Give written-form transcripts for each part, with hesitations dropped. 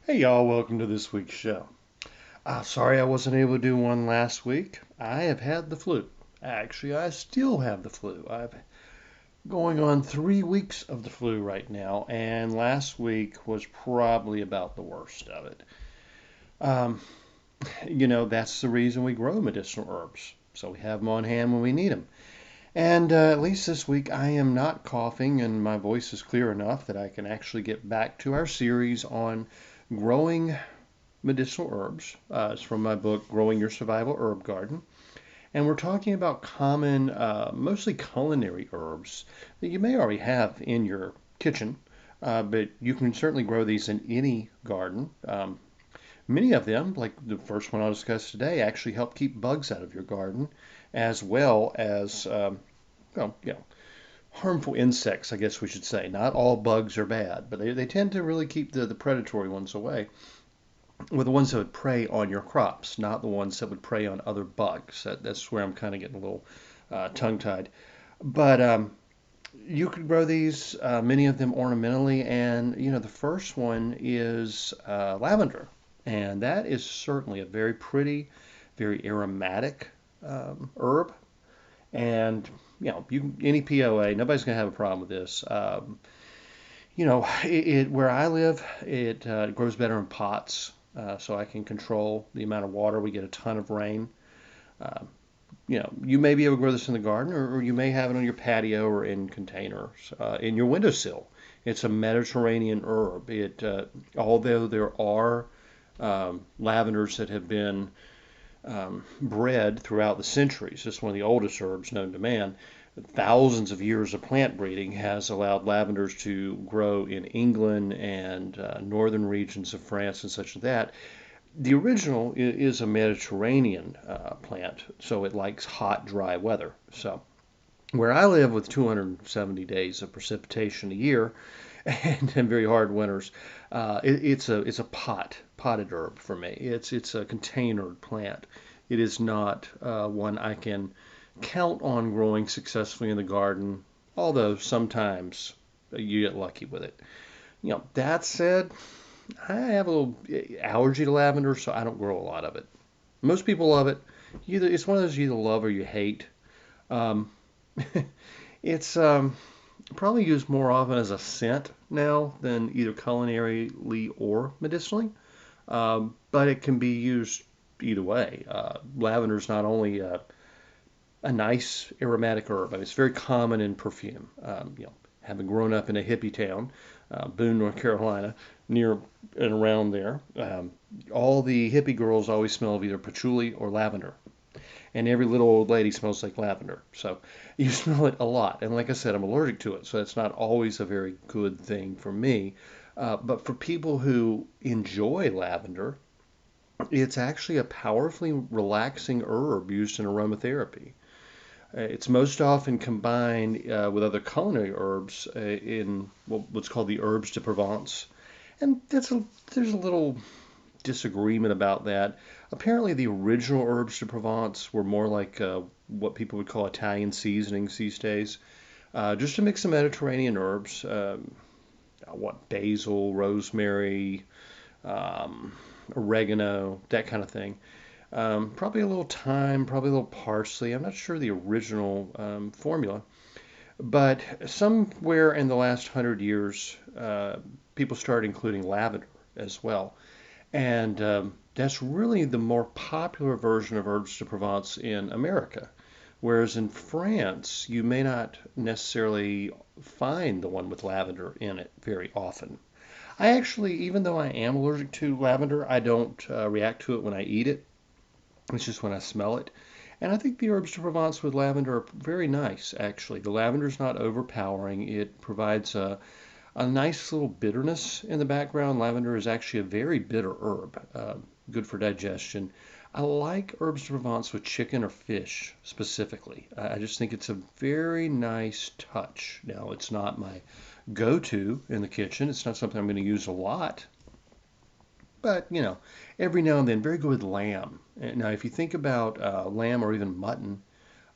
Hey y'all, welcome to this week's show. Sorry I wasn't able to do one last week. I have had the flu. Actually, I still have the flu. I'm going on 3 weeks of the flu right now, and last week was probably about the worst of it. Um, that's the reason we grow medicinal herbs, so we have them on hand when we need them. And at least this week I am not coughing, and my voice is clear enough that I can actually get back to our series on growing medicinal herbs. It's from my book, Growing Your Survival Herb Garden. And we're talking about common, mostly culinary herbs that you may already have in your kitchen, but you can certainly grow these in any garden. Many of them, like the first one I'll discuss today, actually help keep bugs out of your garden, as well as well, harmful insects, I guess we should say. Not all bugs are bad, but they tend to really keep the predatory ones away. Were the ones that would prey on your crops, not the ones that would prey on other bugs. That's where I'm kind of getting a little tongue-tied. But you could grow these, many of them ornamentally, and the first one is lavender, and that is certainly a very pretty, very aromatic herb. And any POA, nobody's going to have a problem with this. Where I live, it grows better in pots, so I can control the amount of water. We get a ton of rain. Uh, you may be able to grow this in the garden, or you may have it on your patio or in containers, in your windowsill. It's a Mediterranean herb. Although there are lavenders that have been bred throughout the centuries, it's one of the oldest herbs known to man. Thousands of years of plant breeding has allowed lavenders to grow in England and northern regions of France and such as that. The original is a Mediterranean plant, so it likes hot, dry weather. So where I live with 270 days of precipitation a year and very hard winters, it's a potted herb for me. It's a containered plant. It is not one I can count on growing successfully in the garden, although sometimes you get lucky with it. That said, I have a little allergy to lavender, so I don't grow a lot of it. Most people love it. It's one of those you either love or you hate. Um, it's probably used more often as a scent now than either culinarily or medicinally, but it can be used either way. Lavender is not only a nice aromatic herb. I mean, it's very common in perfume. Having grown up in a hippie town, Boone, North Carolina, near and around there, all the hippie girls always smell of either patchouli or lavender. And every little old lady smells like lavender. So you smell it a lot. And like I said, I'm allergic to it, so it's not always a very good thing for me. But for people who enjoy lavender, it's actually a powerfully relaxing herb used in aromatherapy. It's most often combined with other culinary herbs in what's called the herbs de Provence. And there's a little disagreement about that. Apparently, the original herbs de Provence were more like what people would call Italian seasonings these days. Just a mix of Mediterranean herbs, basil, rosemary, um, oregano, that kind of thing. Probably a little thyme, probably a little parsley. I'm not sure the original formula, but somewhere in the last 100 years, people started including lavender as well. And that's really the more popular version of herbs de Provence in America. Whereas in France, you may not necessarily find the one with lavender in it very often. I actually, even though I am allergic to lavender, I don't react to it when I eat it. It's just when I smell it. And I think the herbs de Provence with lavender are very nice, actually. The lavender is not overpowering. It provides a nice little bitterness in the background. Lavender is actually a very bitter herb, good for digestion. I like herbs de Provence with chicken or fish specifically. I just think it's a very nice touch. Now, it's not my go-to in the kitchen. It's not something I'm going to use a lot, but every now and then, very good with lamb. Now, if you think about lamb or even mutton,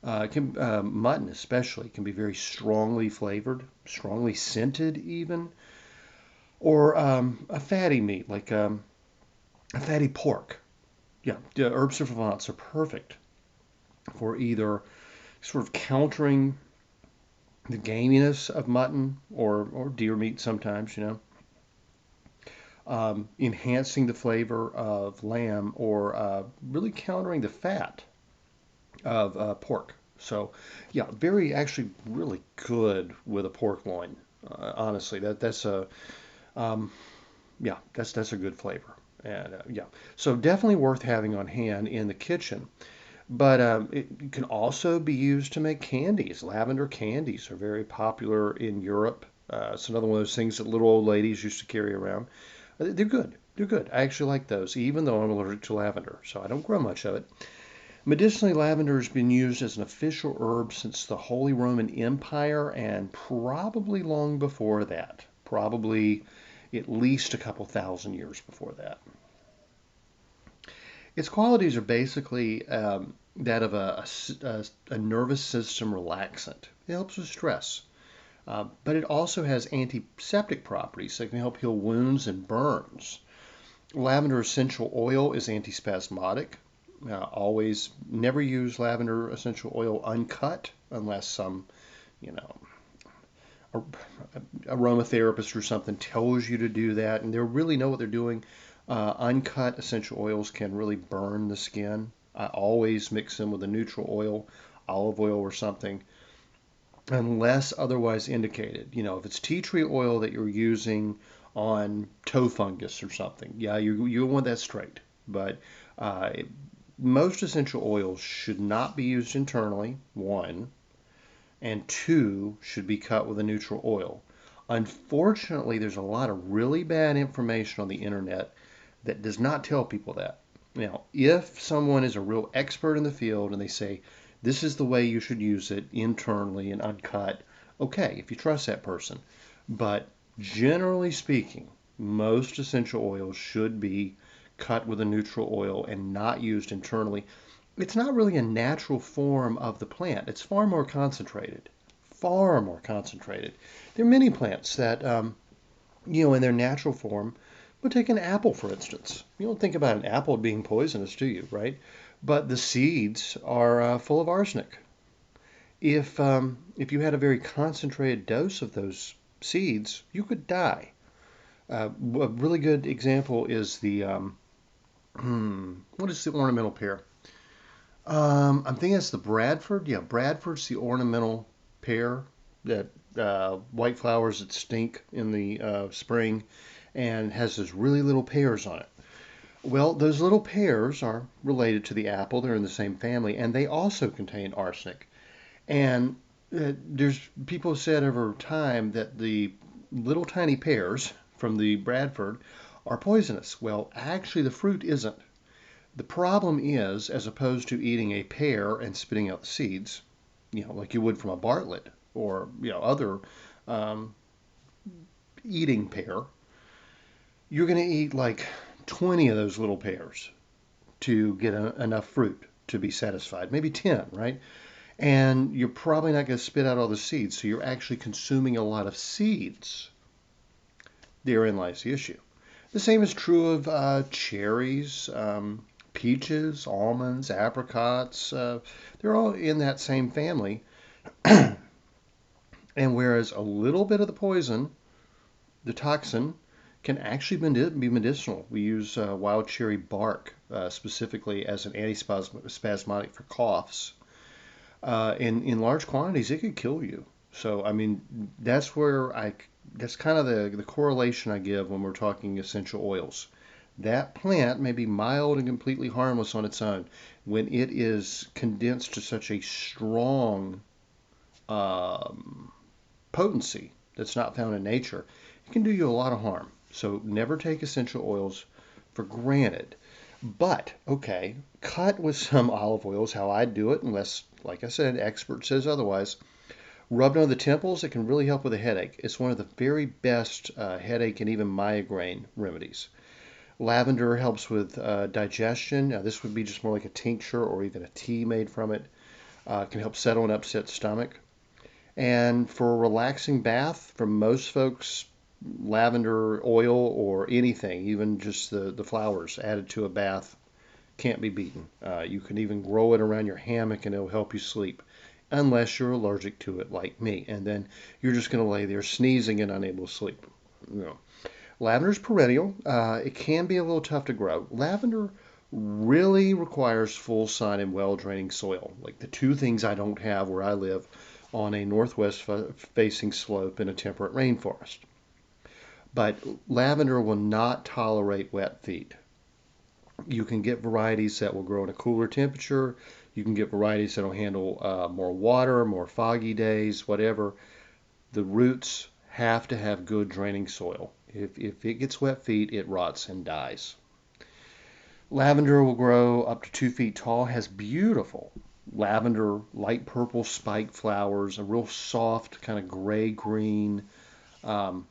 mutton especially can be very strongly flavored, strongly scented even. Or a fatty meat, like a fatty pork. Yeah, the herbs de Provence are perfect for either sort of countering the gaminess of mutton or deer meat sometimes, enhancing the flavor of lamb or really countering the fat of pork. So, yeah, very actually really good with a pork loin. Honestly, that's a um, yeah, that's a good flavor. And yeah, so definitely worth having on hand in the kitchen. But it can also be used to make candies. Lavender candies are very popular in Europe. It's another one of those things that little old ladies used to carry around. They're good. They're good. I actually like those, even though I'm allergic to lavender, so I don't grow much of it. Medicinally, lavender has been used as an official herb since the Holy Roman Empire and probably long before that. Probably at least a couple thousand years before that. Its qualities are basically that of a nervous system relaxant. It helps with stress, but it also has antiseptic properties that can help heal wounds and burns. Lavender essential oil is antispasmodic. Always never use lavender essential oil uncut unless some, you know, aromatherapist or something tells you to do that, and they really know what they're doing. Uncut essential oils can really burn the skin. I always mix them with a neutral oil, olive oil or something, unless otherwise indicated. If it's tea tree oil that you're using on toe fungus or something, yeah, you want that straight. But uh, most essential oils should not be used internally, one, and two, should be cut with a neutral oil. Unfortunately, there's a lot of really bad information on the internet that does not tell people that. Now, if someone is a real expert in the field and they say, this is the way you should use it internally and uncut, okay, if you trust that person. But generally speaking, most essential oils should be cut with a neutral oil and not used internally. It's not really a natural form of the plant. It's far more concentrated. Far more concentrated. There are many plants that, in their natural form, we'll take an apple, for instance. You don't think about an apple being poisonous, do you, right? But the seeds are full of arsenic. If you had a very concentrated dose of those seeds, you could die. A really good example is what is the ornamental pear? I'm thinking it's the Bradford. Yeah, Bradford's the ornamental pear that white flowers that stink in the spring and has those really little pears on it. Well, those little pears are related to the apple. They're in the same family, and they also contain arsenic. And there's people said over time that the little tiny pears from the Bradford are poisonous. Well, actually, the fruit isn't. The problem is, as opposed to eating a pear and spitting out the seeds, like you would from a Bartlett or other um, eating pear, you're going to eat like 20 of those little pears to get enough fruit to be satisfied. Maybe 10, right? And you're probably not going to spit out all the seeds, so you're actually consuming a lot of seeds. Therein lies the issue. The same is true of cherries, peaches, almonds, apricots. They're all in that same family. And whereas a little bit of the poison, the toxin, can actually be medicinal. We use wild cherry bark specifically as an antispasmodic for coughs. In large quantities, it could kill you. So, I mean, that's kind of the correlation I give when we're talking essential oils. That plant may be mild and completely harmless on its own. When it is condensed to such a strong um, potency that's not found in nature, it can do you a lot of harm. So never take essential oils for granted. But, okay, cut with some olive oil is how I do it, unless, like I said, expert says otherwise. Rubbed on the temples, it can really help with a headache. It's one of the very best headache and even migraine remedies. Lavender helps with digestion. Now, this would be just more like a tincture or even a tea made from it. Can help settle an upset stomach. And for a relaxing bath, for most folks, lavender oil or anything, even just the flowers added to a bath, can't be beaten. You can even grow it around your hammock and it'll help you sleep, unless you're allergic to it like me. And then you're just going to lay there sneezing and unable to sleep. You know. Lavender is perennial. It can be a little tough to grow. Lavender really requires full sun and well draining soil. Like the two things I don't have where I live on a northwest facing slope in a temperate rainforest. But lavender will not tolerate wet feet. You can get varieties that will grow in a cooler temperature. You can get varieties that will handle more water, more foggy days, whatever. The roots have to have good draining soil. If it gets wet feet, it rots and dies. Lavender will grow up to 2 feet tall, has beautiful lavender, light purple spiked flowers, a real soft kind of gray-green um,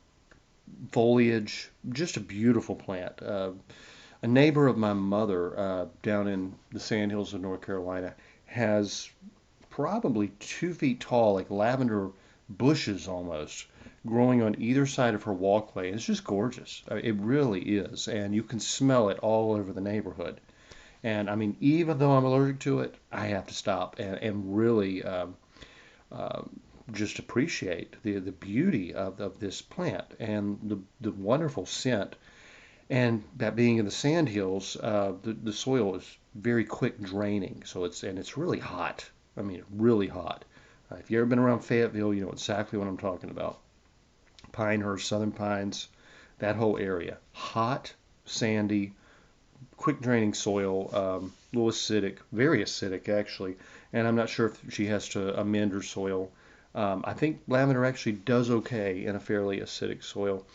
foliage, just a beautiful plant. A neighbor of my mother down in the Sandhills of North Carolina has probably 2 feet tall, like lavender bushes almost, growing on either side of her walkway. It's just gorgeous. It really is. And you can smell it all over the neighborhood. And I mean, even though I'm allergic to it, I have to stop and really uh, just appreciate the beauty of this plant and the wonderful scent. And that being in the sandhills, the soil is very quick draining, so it's really hot. I mean, really hot. If you've ever been around Fayetteville, you know exactly what I'm talking about. Pinehurst, Southern Pines, that whole area. Hot, sandy, quick draining soil, a little acidic, very acidic actually. And I'm not sure if she has to amend her soil. I think lavender actually does okay in a fairly acidic soil.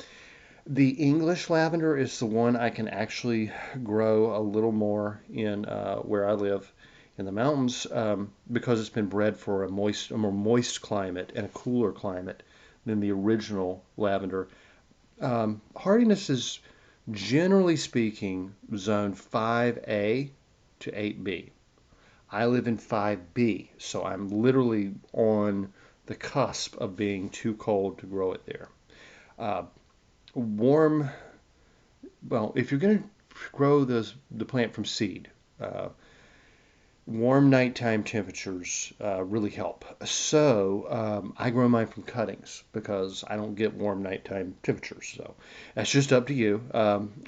The English lavender is the one I can actually grow a little more in where I live in the mountains because it's been bred for a more moist climate and a cooler climate than the original lavender. Hardiness is generally speaking zone 5A to 8B. I live in 5B, so I'm literally on the cusp of being too cold to grow it there. Uh, warm, well, if you're going to grow the plant from seed, uh, warm nighttime temperatures really help. So I grow mine from cuttings because I don't get warm nighttime temperatures. So that's just up to you.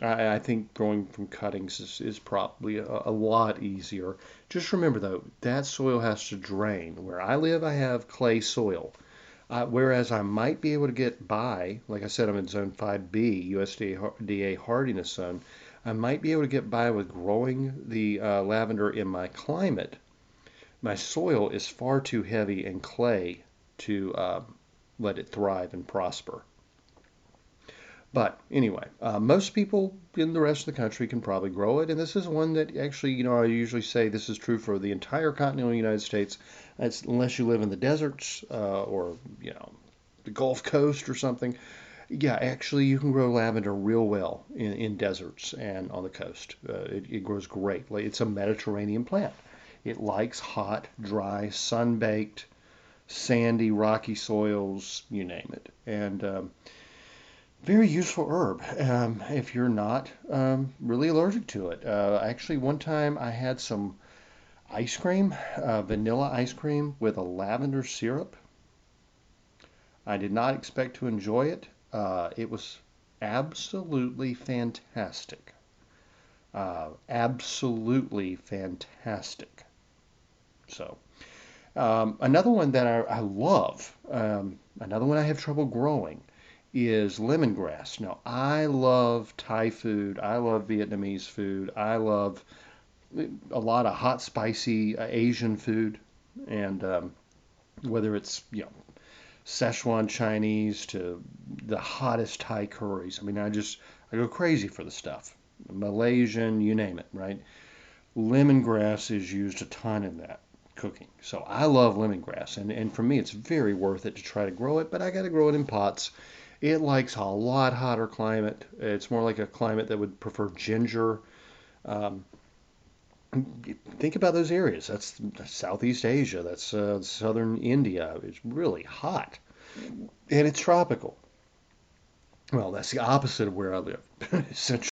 I think growing from cuttings is probably a lot easier. Just remember though, that soil has to drain. Where I live, I have clay soil. Whereas I might be able to get by, like I said, I'm in zone 5B, USDA hardiness zone. I might be able to get by with growing the lavender in my climate. My soil is far too heavy and clay to let it thrive and prosper. But anyway, most people in the rest of the country can probably grow it, and this is one that actually, you know, I usually say this is true for the entire continental United States, unless you live in the deserts or, you know, the Gulf Coast or something. Yeah, actually, you can grow lavender real well in deserts and on the coast. It grows great. Like, it's a Mediterranean plant. It likes hot, dry, sun-baked, sandy, rocky soils, you name it. And very useful herb if you're not really allergic to it. Actually, one time I had some ice cream, vanilla ice cream with a lavender syrup. I did not expect to enjoy it. It was absolutely fantastic. Absolutely fantastic. So, another one that I love, another one I have trouble growing, is lemongrass. Now, I love Thai food. I love Vietnamese food. I love a lot of hot, spicy Asian food. And whether it's, you know, Szechuan Chinese to the hottest Thai curries. I mean, I go crazy for the stuff. Malaysian, you name it, right? Lemongrass is used a ton in that cooking. So I love lemongrass, and for me, it's very worth it to try to grow it, but I got to grow it in pots. It likes a lot hotter climate. It's more like a climate that would prefer ginger. Um, think about those areas. That's Southeast Asia. That's southern India. It's really hot, and it's tropical. Well, that's the opposite of where I live. Essentially.